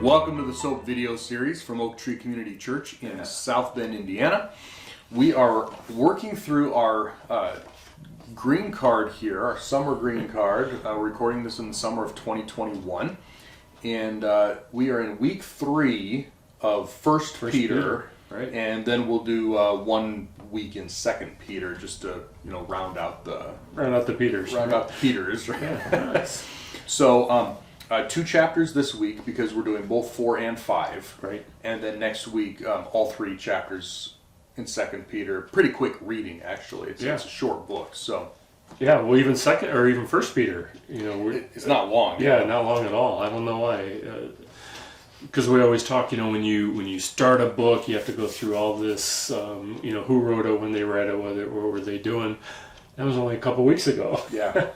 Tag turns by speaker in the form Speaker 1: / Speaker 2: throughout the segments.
Speaker 1: Welcome to the S.O.A.P video series from Oak Tree Community Church in South Bend, Indiana. We are working through our green card here, our summer green card. We're recording this in the summer of 2021. And we are in week 3 of First Peter.
Speaker 2: Right.
Speaker 1: And then we'll do 1 week in Second Peter just to, round out the
Speaker 2: Peters.
Speaker 1: Right?
Speaker 2: Yeah, nice.
Speaker 1: So, 2 chapters this week because we're doing both 4 and 5.
Speaker 2: Right.
Speaker 1: And then next week, all 3 chapters in Second Peter. Pretty quick reading, actually. It's a short book, so.
Speaker 2: Yeah, well, even First Peter,
Speaker 1: it's not long.
Speaker 2: Yeah, not long at all. I don't know why. Because we always talk, when you start a book, you have to go through all this. Who wrote it, when they read it, what were they doing? That was only a couple weeks ago.
Speaker 1: Yeah.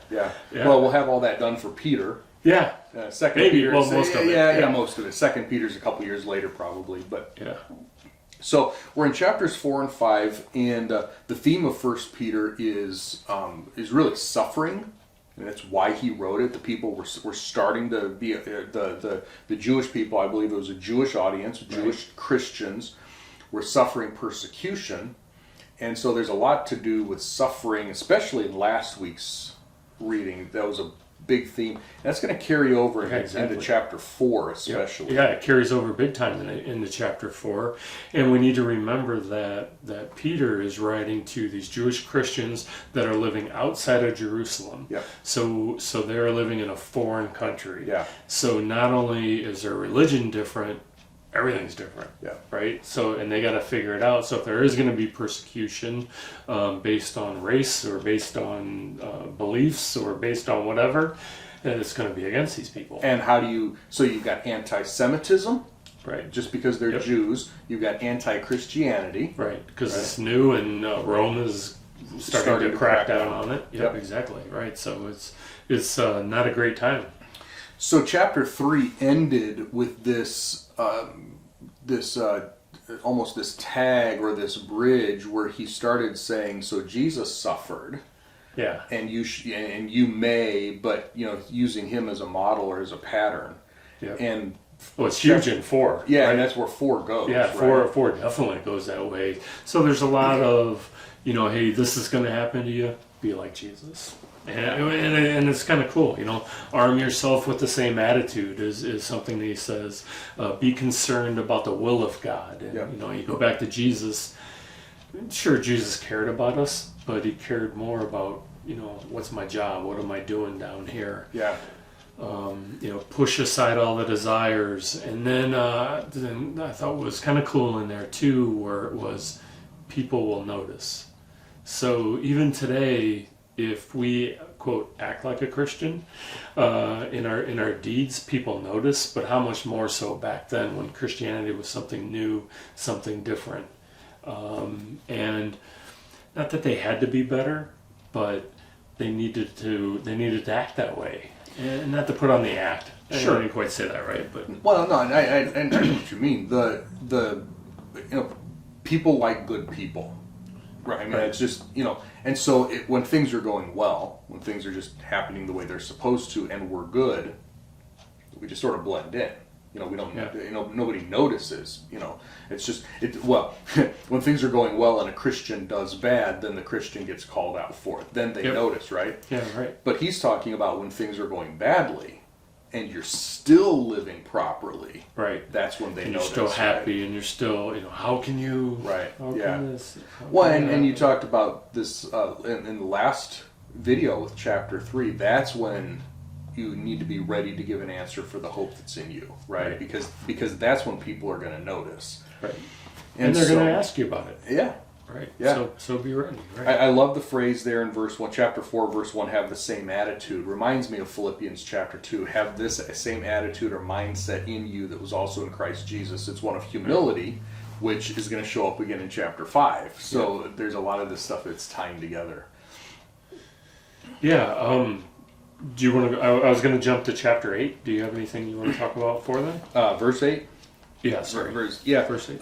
Speaker 1: Well, we'll have all that done for Peter.
Speaker 2: Yeah.
Speaker 1: Second
Speaker 2: Maybe.
Speaker 1: Peter.
Speaker 2: Well, most of it.
Speaker 1: Yeah, most of it. Second Peter's a couple years later, probably. But
Speaker 2: yeah.
Speaker 1: So we're in chapters 4 and 5, and the theme of First Peter is really suffering, and that's why he wrote it. The people were starting to be the Jewish people. I believe it was a Jewish audience, Jewish Christians were suffering persecution, and so there's a lot to do with suffering, especially in last week's reading. That was a big theme. And that's going to carry over into chapter 4 especially.
Speaker 2: Yeah, it carries over big time into chapter 4. And we need to remember that Peter is writing to these Jewish Christians that are living outside of Jerusalem.
Speaker 1: Yeah.
Speaker 2: So they're living in a foreign country.
Speaker 1: Yeah.
Speaker 2: So not only is their religion different, everything's different.
Speaker 1: Yeah.
Speaker 2: Right? So, and they got to figure it out. So if there is going to be persecution based on race or based on beliefs or based on whatever, it's going to be against these people.
Speaker 1: And so you've got anti-Semitism,
Speaker 2: right?
Speaker 1: Just because they're Jews. You've got anti-Christianity.
Speaker 2: Right, because it's new and Rome is starting to crack down on it. Yep, exactly. Right, so it's not a great time.
Speaker 1: So chapter 3 ended with this almost this tag or this bridge where he started saying, so Jesus suffered.
Speaker 2: Yeah.
Speaker 1: And you may, but using him as a model or as a pattern.
Speaker 2: Yeah.
Speaker 1: And
Speaker 2: it's huge in 4.
Speaker 1: Yeah,
Speaker 2: right?
Speaker 1: and that's where 4 goes.
Speaker 2: Yeah, 4 definitely goes that way. So there's a lot of, hey, this is going to happen to you. Be like Jesus. And it's kind of cool, arm yourself with the same attitude is something that he says. Be concerned about the will of God. And, you go back to Jesus. Sure, Jesus cared about us, but he cared more about, what's my job? What am I doing down here?
Speaker 1: Yeah.
Speaker 2: Push aside all the desires. And then I thought what was kind of cool in there too, where it was people will notice. So even today, if we, quote, act like a Christian in our deeds, people notice, but how much more so back then when Christianity was something new, something different. And not that they had to be better, but they needed to act that way. And not to put on the act.
Speaker 1: Sure.
Speaker 2: I didn't quite say that right, but...
Speaker 1: Well, no, I know what you mean. The people like good people. Right, I mean, It's just, and so when things are going well, when things are just happening the way they're supposed to, and we're good, we just sort of blend in. We don't, nobody notices, it's just, when things are going well and a Christian does bad, then the Christian gets called out for it. Then they notice, right?
Speaker 2: Yeah, right.
Speaker 1: But he's talking about when things are going badly, and you're still living properly,
Speaker 2: right?
Speaker 1: That's when they
Speaker 2: and
Speaker 1: notice.
Speaker 2: You're still happy, and you're still, how can you?
Speaker 1: Right.
Speaker 2: Well,
Speaker 1: and you talked about this in the last video with chapter 3. That's when you need to be ready to give an answer for the hope that's in you, right? Because that's when people are going to notice,
Speaker 2: right? And they're going to ask you about it.
Speaker 1: Yeah.
Speaker 2: Right.
Speaker 1: Yeah.
Speaker 2: So be ready. Right.
Speaker 1: I love the phrase there in verse 1, chapter 4, verse 1, have the same attitude. Reminds me of Philippians chapter 2. Have this same attitude or mindset in you that was also in Christ Jesus. It's one of humility, which is going to show up again in chapter 5. So there's a lot of this stuff that's tying together.
Speaker 2: Yeah. Do you want to? I was going to jump to chapter 8. Do you have anything you want to talk about for them?
Speaker 1: Verse 8.
Speaker 2: Yeah. Sorry.
Speaker 1: Verse 8.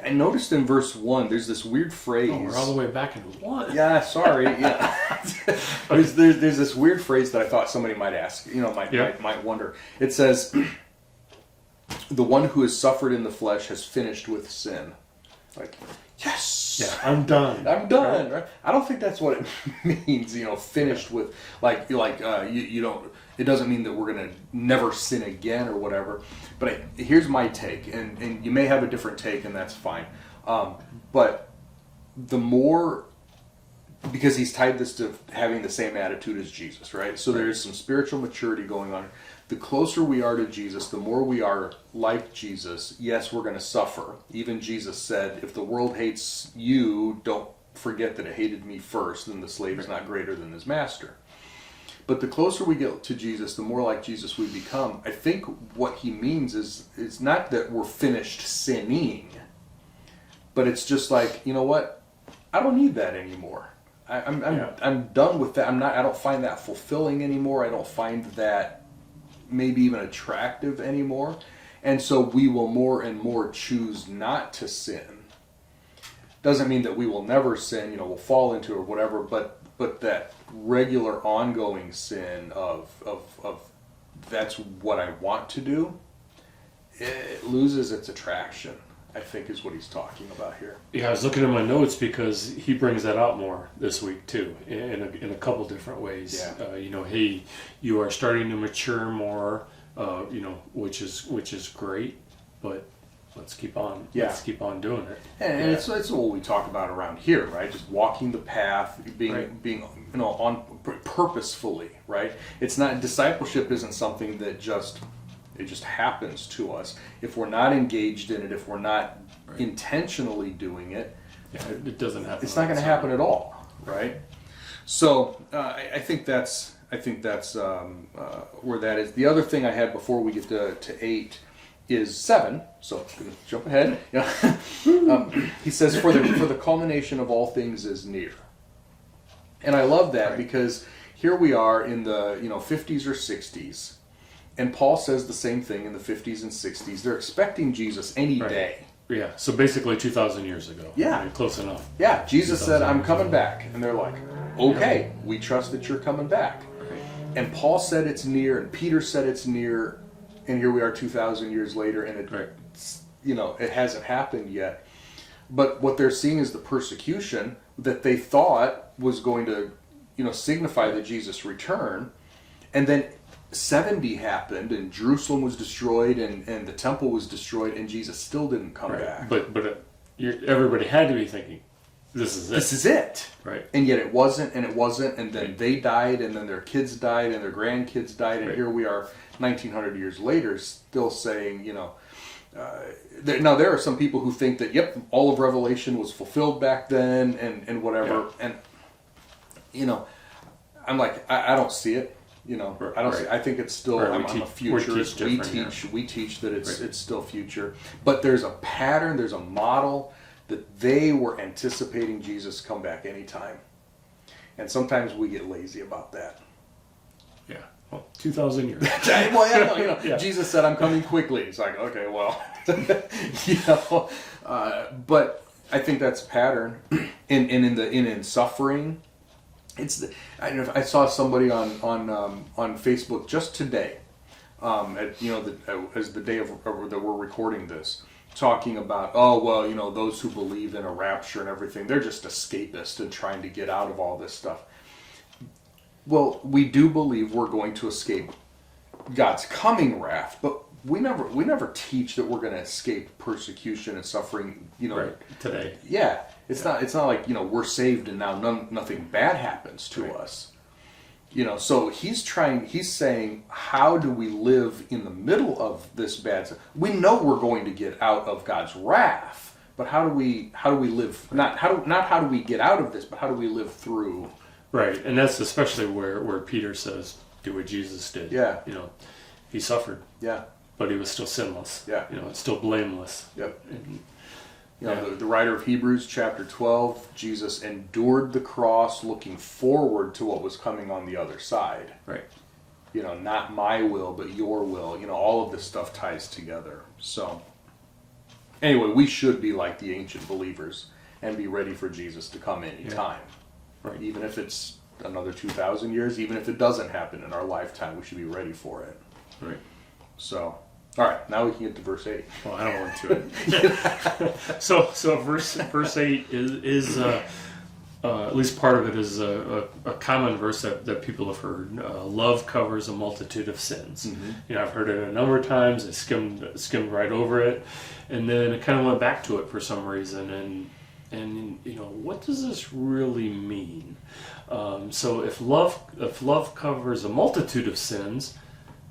Speaker 1: I noticed in verse 1, there's this weird phrase.
Speaker 2: Oh, we're all the way back in 1.
Speaker 1: Yeah, sorry. Yeah. there's this weird phrase that I thought somebody might ask, might wonder. It says, the one who has suffered in the flesh has finished with sin. Like, yes!
Speaker 2: Yeah, I'm done.
Speaker 1: I'm done, right? I don't think that's what it means, finished with, you don't, it doesn't mean that we're going to never sin again or whatever. But here's my take, and you may have a different take, and that's fine. But the more, because he's tied this to having the same attitude as Jesus, right? So there's some spiritual maturity going on. The closer we are to Jesus, the more we are like Jesus. Yes, we're going to suffer. Even Jesus said, if the world hates you, don't forget that it hated me first, and the slave is not greater than his master. But the closer we get to Jesus, the more like Jesus we become. I think what he means is it's not that we're finished sinning, but it's just like, you know what? I don't need that anymore. I'm done with that. I don't find that fulfilling anymore. I don't find that maybe even attractive anymore. And so we will more and more choose not to sin. Doesn't mean that we will never sin, we'll fall into it or whatever, but that regular ongoing sin of that's what I want to do, it loses its attraction, I think, is what he's talking about here.
Speaker 2: Yeah, I was looking at my notes because he brings that out more this week too, in a couple different ways.
Speaker 1: Yeah.
Speaker 2: Hey, you are starting to mature more, which is great, but let's keep on.
Speaker 1: Yeah.
Speaker 2: Let's keep on doing it.
Speaker 1: And it's what we talk about around here, right? Just walking the path, being on purposefully, right? It's not, discipleship isn't something that just happens to us. If we're not engaged in it, if we're not intentionally doing it,
Speaker 2: it doesn't happen.
Speaker 1: It's not going to happen at all, right? So I think that's where that is. The other thing I had before we get to 8 is 7. So I'm going to jump ahead. He says, "For the culmination of all things is near," and I love that because here we are in the 50s or 60s. And Paul says the same thing in the 50s and 60s. They're expecting Jesus any day.
Speaker 2: Yeah, so basically 2,000 years ago.
Speaker 1: Yeah.
Speaker 2: Close enough.
Speaker 1: Yeah, Jesus said, "I'm coming back." And they're like, "Okay, we trust that you're coming back."
Speaker 2: Right.
Speaker 1: And Paul said it's near, and Peter said it's near, and here we are 2,000 years later, and it hasn't happened yet. But what they're seeing is the persecution that they thought was going to, signify the Jesus return. And then 70 happened, and Jerusalem was destroyed, and the temple was destroyed, and Jesus still didn't come back.
Speaker 2: But everybody had to be thinking, this is it.
Speaker 1: This is it.
Speaker 2: Right.
Speaker 1: And yet it wasn't, and then they died, and then their kids died, and their grandkids died, and here we are 1,900 years later still saying, now there are some people who think that, all of Revelation was fulfilled back then, and whatever, and, I'm like, I don't see it. I don't see, I think it's still, I'm a futurist. We teach that it's still future. But there's a pattern, there's a model that they were anticipating Jesus come back anytime. And sometimes we get lazy about that.
Speaker 2: Yeah. Well, 2,000 years.
Speaker 1: Jesus said, "I'm coming quickly." It's like, okay, well, but I think that's a pattern. In suffering. I saw somebody on Facebook just today, as the day that we're recording this, talking about, those who believe in a rapture and everything, they're just escapists and trying to get out of all this stuff. Well, we do believe we're going to escape God's coming wrath, but we never teach that we're going to escape persecution and suffering.
Speaker 2: Today.
Speaker 1: Yeah. It's not like, we're saved and now nothing bad happens to us. So he's saying, how do we live in the middle of this bad stuff? We know we're going to get out of God's wrath, but how do we live, not how do we get out of this, but how do we live through?
Speaker 2: Right. And that's especially where Peter says, do what Jesus did.
Speaker 1: Yeah.
Speaker 2: He suffered.
Speaker 1: Yeah.
Speaker 2: But he was still sinless.
Speaker 1: Yeah.
Speaker 2: Still blameless.
Speaker 1: Yep. And, the writer of Hebrews chapter 12, Jesus endured the cross looking forward to what was coming on the other side.
Speaker 2: Right.
Speaker 1: Not my will, but your will. All of this stuff ties together. So, anyway, we should be like the ancient believers and be ready for Jesus to come any time.
Speaker 2: Right.
Speaker 1: Even if it's another 2,000 years, even if it doesn't happen in our lifetime, we should be ready for it.
Speaker 2: Right.
Speaker 1: So, All right, now we can get to verse 8.
Speaker 2: Well, I don't want to. So verse 8 is at least part of it is a common verse that people have heard. Love covers a multitude of sins.
Speaker 1: Mm-hmm.
Speaker 2: I've heard it a number of times. I skimmed right over it, and then I kind of went back to it for some reason. And what does this really mean? So if love covers a multitude of sins,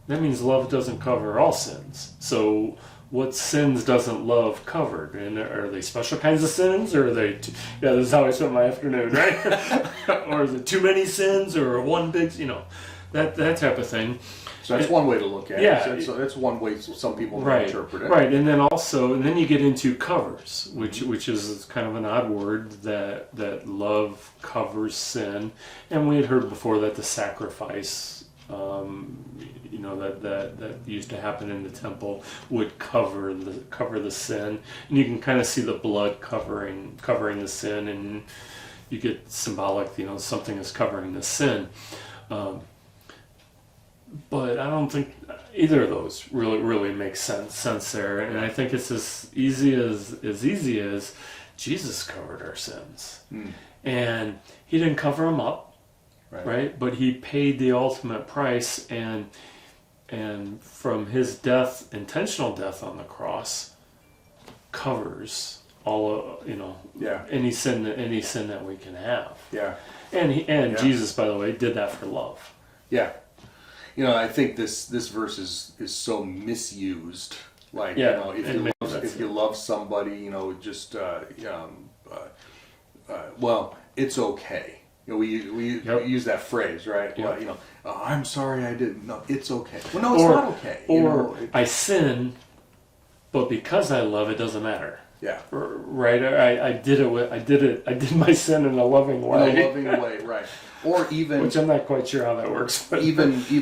Speaker 2: that means love doesn't cover all sins. So what sins doesn't love covered? And are they special kinds of sins, or are they? This is how I spent my afternoon, right? Or is it too many sins, or one big? That type of thing.
Speaker 1: So that's one way to look at
Speaker 2: Yeah.
Speaker 1: it. So that's one way some people might interpret it.
Speaker 2: Right, and then you get into covers, which is kind of an odd word, that love covers sin, and we had heard before that the sacrifice, that used to happen in the temple would cover the sin, and you can kind of see the blood covering the sin, and you get symbolic, something is covering the sin. But I don't think either of those really makes sense there, and I think it's as easy as Jesus covered our sins, and he didn't cover them up, right? But he paid the ultimate price, and from his death, intentional death on the cross, covers all any sin that we can have.
Speaker 1: Yeah,
Speaker 2: and Jesus, by the way, did that for love.
Speaker 1: Yeah. I think this verse is so misused. Like, if you love somebody, well, it's okay. We use that phrase, right?
Speaker 2: Yep.
Speaker 1: Well, I'm sorry I didn't. No, it's okay. Well, no, it's not okay.
Speaker 2: I sin, but because I love, it doesn't matter.
Speaker 1: Yeah.
Speaker 2: Right. I did my sin in a loving way.
Speaker 1: In a loving way, right. Or even,
Speaker 2: which I'm not quite sure how that works. But
Speaker 1: even you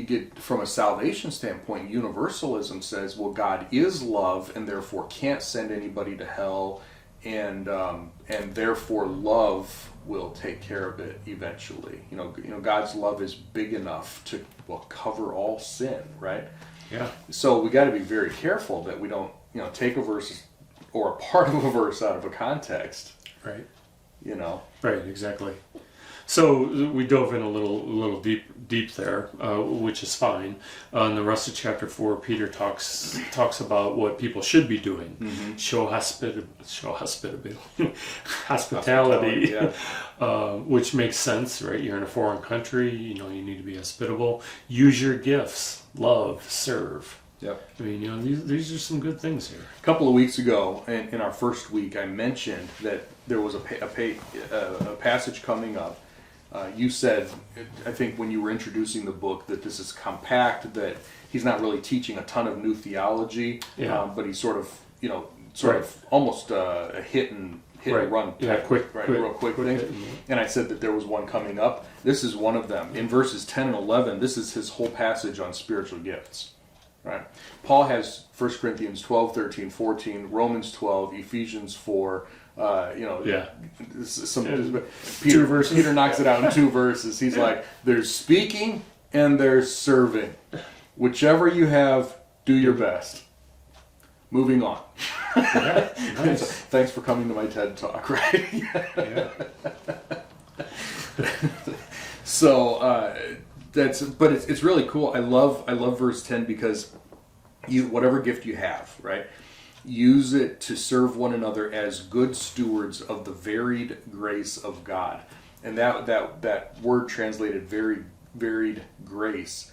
Speaker 1: get from a salvation standpoint, universalism says, well, God is love, and therefore can't send anybody to hell, and therefore love will take care of it eventually. God's love is big enough to cover all sin, right?
Speaker 2: Yeah. So
Speaker 1: we got to be very careful that we don't take a verse or a part of a verse out of a context.
Speaker 2: Right.
Speaker 1: Right.
Speaker 2: Exactly. So we dove in a little deep there, which is fine. In the rest of chapter 4, Peter talks about what people should be doing. Mm-hmm. Show hospitality, which makes sense, right? You're in a foreign country, you need to be hospitable. Use your gifts, love, serve.
Speaker 1: Yep.
Speaker 2: I mean, these are some good things here.
Speaker 1: A couple of weeks ago, in our first week, I mentioned that there was a passage coming up. You said, I think when you were introducing the book, that this is compact, that he's not really teaching a ton of new theology, but he's sort of almost a hit and run type, real quick thing. And I said that there was one coming up. This is one of them. In verses 10 and 11, this is his whole passage on spiritual gifts. Right. Paul has 1 Corinthians 12, 13, 14, Romans 12, Ephesians 4, Peter knocks it out in 2 verses. He's like, there's speaking and there's serving. Whichever you have, do your best. Moving on.
Speaker 2: Yeah, nice.
Speaker 1: Thanks for coming to my TED Talk, right?
Speaker 2: Yeah.
Speaker 1: So, but it's really cool. I love verse 10 because whatever gift you have, right, use it to serve one another as good stewards of the varied grace of God. And that word translated varied grace.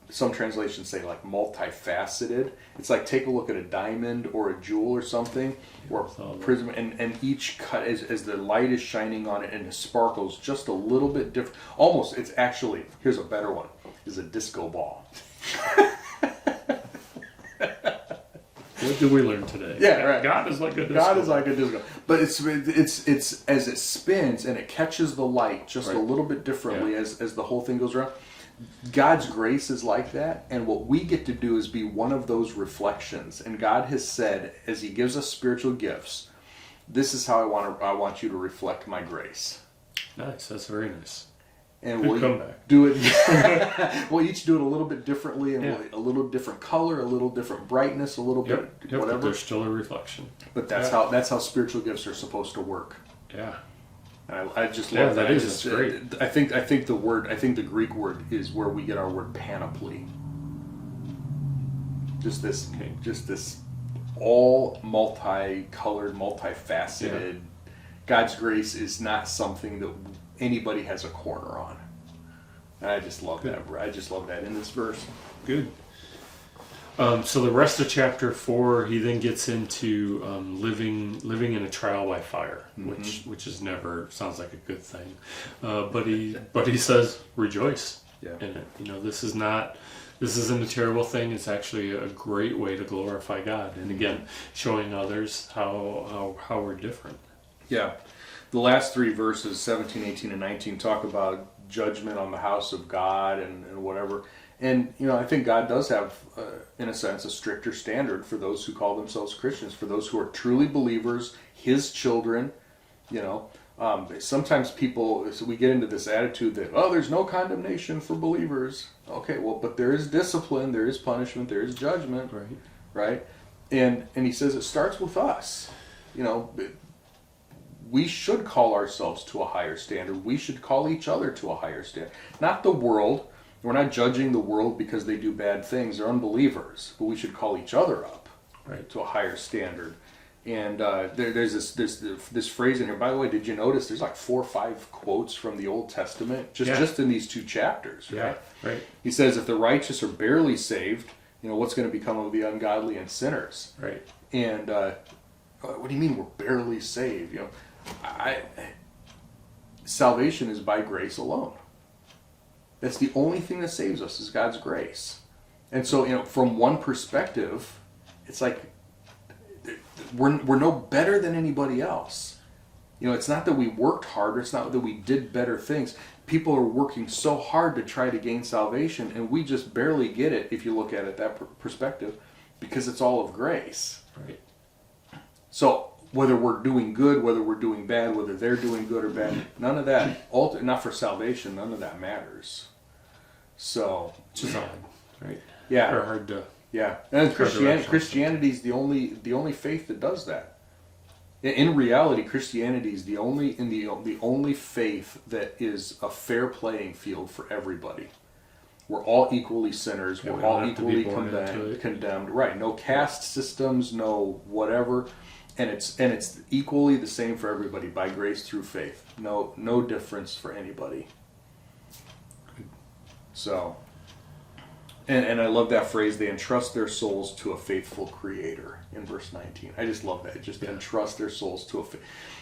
Speaker 1: Some translations say like multifaceted. It's like, take a look at a diamond or a jewel or something, or a prism, and each cut as the light is shining on it and it sparkles just a little bit different. Almost, it's actually, here's a better one, is a disco ball.
Speaker 2: What did we learn today?
Speaker 1: Yeah, right.
Speaker 2: God is like a disco.
Speaker 1: God is like a disco. But it's as it spins and it catches the light just a little bit differently as the whole thing goes around. God's grace is like that, and what we get to do is be one of those reflections. And God has said, as He gives us spiritual gifts, this is how I want you to reflect my grace.
Speaker 2: Nice, that's very nice.
Speaker 1: and
Speaker 2: Good
Speaker 1: we'll
Speaker 2: comeback.
Speaker 1: do it. We'll each do it a little bit differently, and
Speaker 2: Yeah.
Speaker 1: a little different color, a little different brightness, a little
Speaker 2: Yep,
Speaker 1: bit
Speaker 2: but
Speaker 1: whatever.
Speaker 2: there's still a reflection.
Speaker 1: But that's how spiritual gifts are supposed to work.
Speaker 2: Yeah.
Speaker 1: And I just
Speaker 2: Yeah,
Speaker 1: love that.
Speaker 2: that is. It's great.
Speaker 1: I think the Greek word is where we get our word panoply. Just this all multicolored, multifaceted. God's grace is not something that anybody has a corner on. And I just love that. I just love that in this verse.
Speaker 2: Good. So the rest of chapter 4, he then gets into living in a trial by fire, which is never sounds like a good thing. But he says rejoice in it. This isn't a terrible thing. It's actually a great way to glorify God. And again, showing others how we're different.
Speaker 1: Yeah. The last 3 verses, 17, 18, and 19, talk about judgment on the house of God and whatever. And, I think God does have, in a sense, a stricter standard for those who call themselves Christians, for those who are truly believers, His children. Sometimes we get into this attitude that, there's no condemnation for believers. Okay, well, but there is discipline, there is punishment, there is judgment. Right? And he says it starts with us. We should call ourselves to a higher standard. We should call each other to a higher standard. Not the world. We're not judging the world because they do bad things. They're unbelievers. But we should call each other up to a higher standard. And there's this phrase in here. By the way, did you notice there's like 4 or 5 quotes from the Old Testament just in these 2 chapters? Right?
Speaker 2: Yeah, right.
Speaker 1: He says, if the righteous are barely saved, what's going to become of the ungodly and sinners?
Speaker 2: Right.
Speaker 1: And what do you mean we're barely saved? Salvation is by grace alone. That's the only thing that saves us is God's grace. And so, from one perspective, it's like we're no better than anybody else. It's not that we worked harder. It's not that we did better things. People are working so hard to try to gain salvation, and we just barely get it if you look at it that perspective, because it's all of grace.
Speaker 2: Right.
Speaker 1: So whether we're doing good, whether we're doing bad, whether they're doing good or bad, none of that, not for salvation, none of that matters. So,
Speaker 2: Which is odd, right?
Speaker 1: Yeah.
Speaker 2: Or hard to...
Speaker 1: Yeah. And Christianity is the only faith that does that. In reality, Christianity is the only faith that is a fair playing field for everybody. We're all equally sinners.
Speaker 2: Yeah,
Speaker 1: we're
Speaker 2: we don't
Speaker 1: all
Speaker 2: have to be
Speaker 1: equally
Speaker 2: born
Speaker 1: condemned. Right. No caste systems, no whatever. And it's equally the same for everybody by grace through faith. No difference for anybody. So, and I love that phrase, they entrust their souls to a faithful creator in verse 19. I just love that. Just entrust their souls to a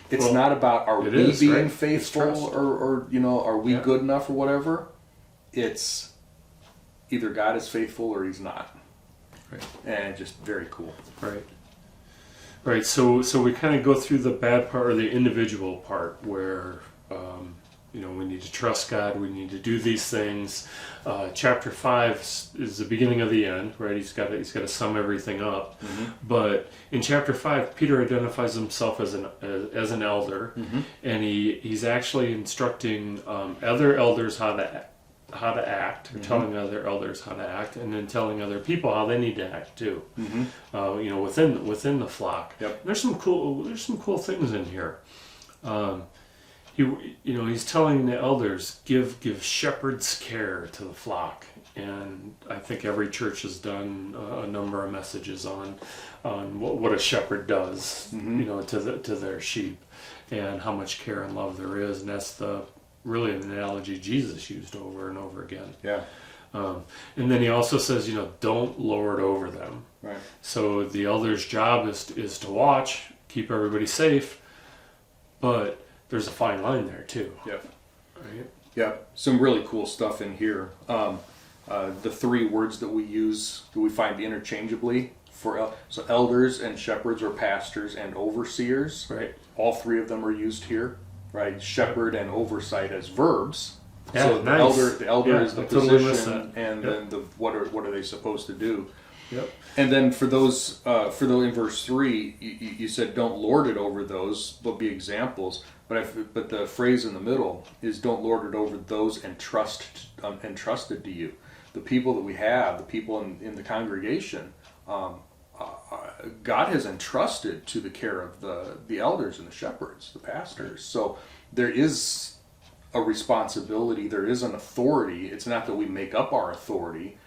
Speaker 1: It's not about are we being faithful or are we good enough or whatever. It's either God is faithful or He's not.
Speaker 2: Right.
Speaker 1: And just very cool.
Speaker 2: Right. Right. So we kind of go through the bad part or the individual part where we need to trust God. We need to do these things. Chapter 5 is the beginning of the end. Right. He's got to sum everything up. Mm-hmm. But in chapter 5, Peter identifies himself as an elder, and he's actually instructing other elders how to act, or telling other elders how to act, and then telling other people how they need to act too. Within the flock.
Speaker 1: Yep.
Speaker 2: There's some cool things in here. He's telling the elders give shepherd's care to the flock, and I think every church has done a number of messages on what a shepherd does, to their sheep, and how much care and love there is, and that's really an analogy Jesus used over and over again.
Speaker 1: Yeah.
Speaker 2: And then he also says, don't lord over them.
Speaker 1: Right.
Speaker 2: So the elder's job is to watch, keep everybody safe, but there's a fine line there too.
Speaker 1: Yep.
Speaker 2: Right.
Speaker 1: Yep. Some really cool stuff in here. The 3 words that we use, that we find interchangeably for so elders and shepherds or pastors and overseers.
Speaker 2: Right.
Speaker 1: All 3 of them are used here. Right, shepherd and oversight as verbs.
Speaker 2: Yeah,
Speaker 1: so
Speaker 2: nice.
Speaker 1: the elder is the
Speaker 2: I totally
Speaker 1: position, and then what are they supposed to do?
Speaker 2: Yep.
Speaker 1: And then for those in verse 3, you said, "Don't lord it over those, but be examples." But the phrase in the middle is, "Don't lord it over those entrusted to you." The people that we have, the people in the congregation, God has entrusted to the care of the elders and the shepherds, the pastors. So there is a responsibility, there is an authority. It's not that we make up our authority.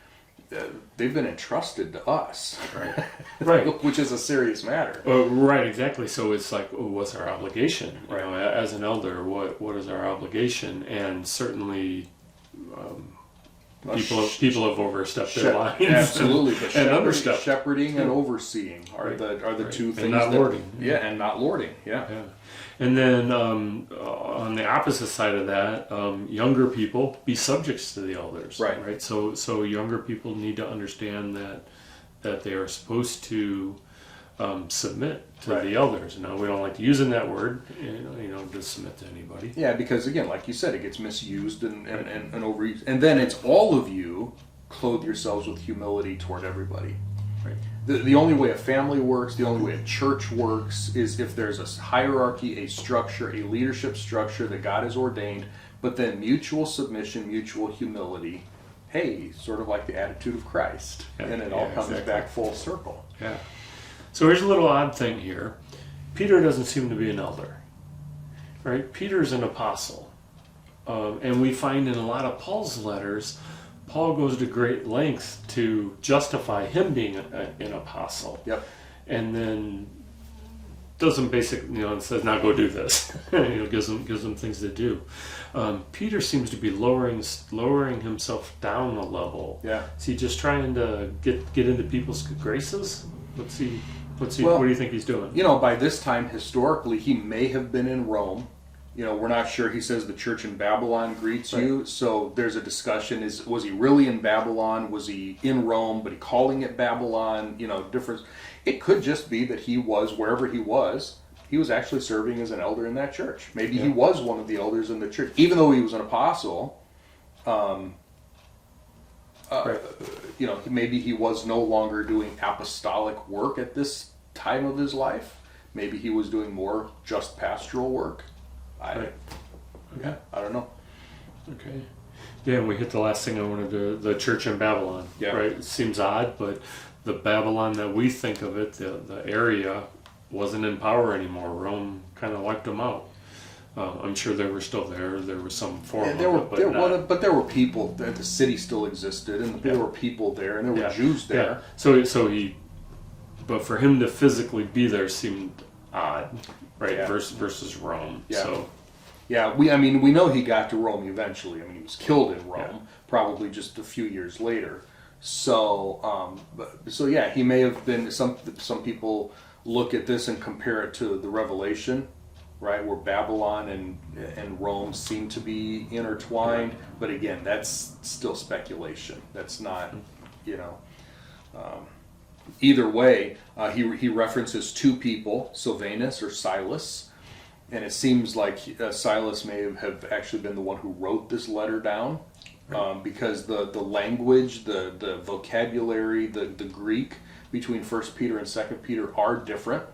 Speaker 1: They've been entrusted to us,
Speaker 2: Right. Right.
Speaker 1: which is a serious matter.
Speaker 2: Right, exactly. So it's like, what's our obligation? You know, as an elder, what is our obligation? And certainly, people have overstepped their lines.
Speaker 1: Absolutely,
Speaker 2: and understepped.
Speaker 1: Shepherding and overseeing are the two things.
Speaker 2: And not lording.
Speaker 1: And not lording. Yeah.
Speaker 2: And then on the opposite side of that, younger people be subjects to the elders. Right. So younger people need to understand that they are supposed to submit to the elders. Now, we don't like to using that word, to submit to anybody.
Speaker 1: Yeah, because again, like you said, it gets misused and overused. And then it's all of you clothe yourselves with humility toward everybody.
Speaker 2: Right.
Speaker 1: The only way a family works, the only way a church works, is if there's a hierarchy, a structure, a leadership structure that God has ordained, but then mutual submission, mutual humility. Hey, sort of like the attitude of Christ. And it all comes back full circle.
Speaker 2: Yeah. So here's a little odd thing here. Peter doesn't seem to be an elder. Right? Peter's an apostle. And we find in a lot of Paul's letters, Paul goes to great lengths to justify him being an apostle.
Speaker 1: Yep.
Speaker 2: And then doesn't and says, now go do this. Gives them things to do. Peter seems to be lowering himself down a level.
Speaker 1: Yeah.
Speaker 2: Is he just trying to get into people's graces? What do you think he's doing?
Speaker 1: By this time, historically, he may have been in Rome. We're not sure. He says the church in Babylon greets you. So there's a discussion. Was he really in Babylon? Was he in Rome, but he calling it Babylon? Difference. It could just be that he was, wherever he was actually serving as an elder in that church. Maybe he was one of the elders in the church. Even though he was an apostle, maybe he was no longer doing apostolic work at this time of his life. Maybe he was doing more just pastoral work. I don't know.
Speaker 2: Okay. Yeah, and we hit the last thing I wanted to, the church in Babylon.
Speaker 1: Yeah.
Speaker 2: Right? It seems odd, but the Babylon that we think of it, the area, wasn't in power anymore. Rome kind of wiped them out. I'm sure they were still there. There was some form of it,
Speaker 1: but there were people. The city still existed, and there were people there, and there were Jews there.
Speaker 2: Yeah. But for him to physically be there seemed odd, right?
Speaker 1: Yeah.
Speaker 2: Versus Rome.
Speaker 1: Yeah.
Speaker 2: So.
Speaker 1: Yeah, we know he got to Rome eventually. He was killed in Rome, probably just a few years later. So, he may have been. Some people look at this and compare it to the Revelation, right, where Babylon and Rome seem to be intertwined. But again, that's still speculation. That's not, Either way, he references two people, Silvanus or Silas. And it seems like Silas may have actually been the one who wrote this letter down, because the language, the vocabulary, the Greek between 1 Peter and 2 Peter are different.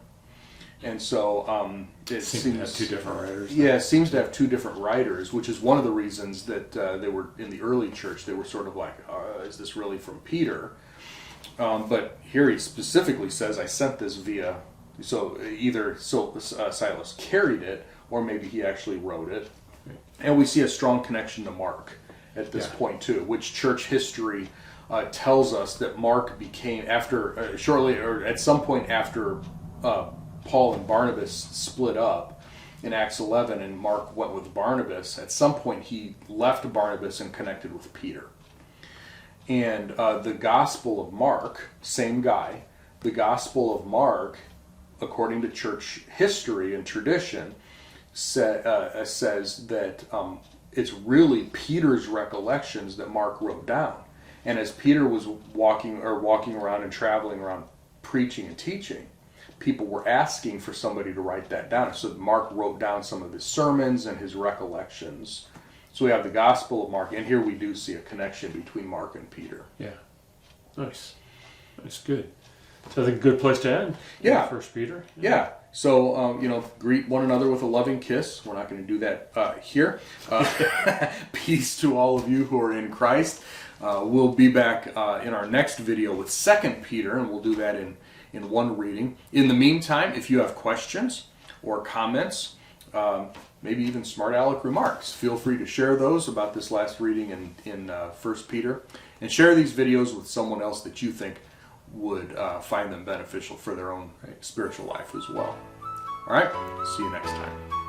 Speaker 1: And so it seems
Speaker 2: to have two different writers.
Speaker 1: Yeah, it seems to have two different writers, which is one of the reasons that they were in the early church. They were sort of like, is this really from Peter? But here he specifically says, I sent this via... So either Silas carried it, or maybe he actually wrote it. And we see a strong connection to Mark at this point too, which church history tells us that Mark became, after shortly or at some point after Paul and Barnabas split up in Acts 11, and Mark went with Barnabas. At some point he left Barnabas and connected with Peter. And the Gospel of Mark, same guy, the Gospel of Mark, according to church history and tradition, says that it's really Peter's recollections that Mark wrote down. And as Peter was walking around and traveling around preaching and teaching, people were asking for somebody to write that down. So Mark wrote down some of his sermons and his recollections. So we have the Gospel of Mark, and here we do see a connection between Mark and Peter.
Speaker 2: Yeah. Nice. That's good. So I think a good place to end.
Speaker 1: Yeah.
Speaker 2: First Peter.
Speaker 1: Yeah. So, greet one another with a loving kiss. We're not going to do that here. Peace to all of you who are in Christ. We'll be back in our next video with 2 Peter, and we'll do that in one reading. In the meantime, if you have questions or comments, maybe even smart aleck remarks, feel free to share those about this last reading in 1 Peter, and share these videos with someone else that you think would find them beneficial for their own spiritual life as well. All right, see you next time.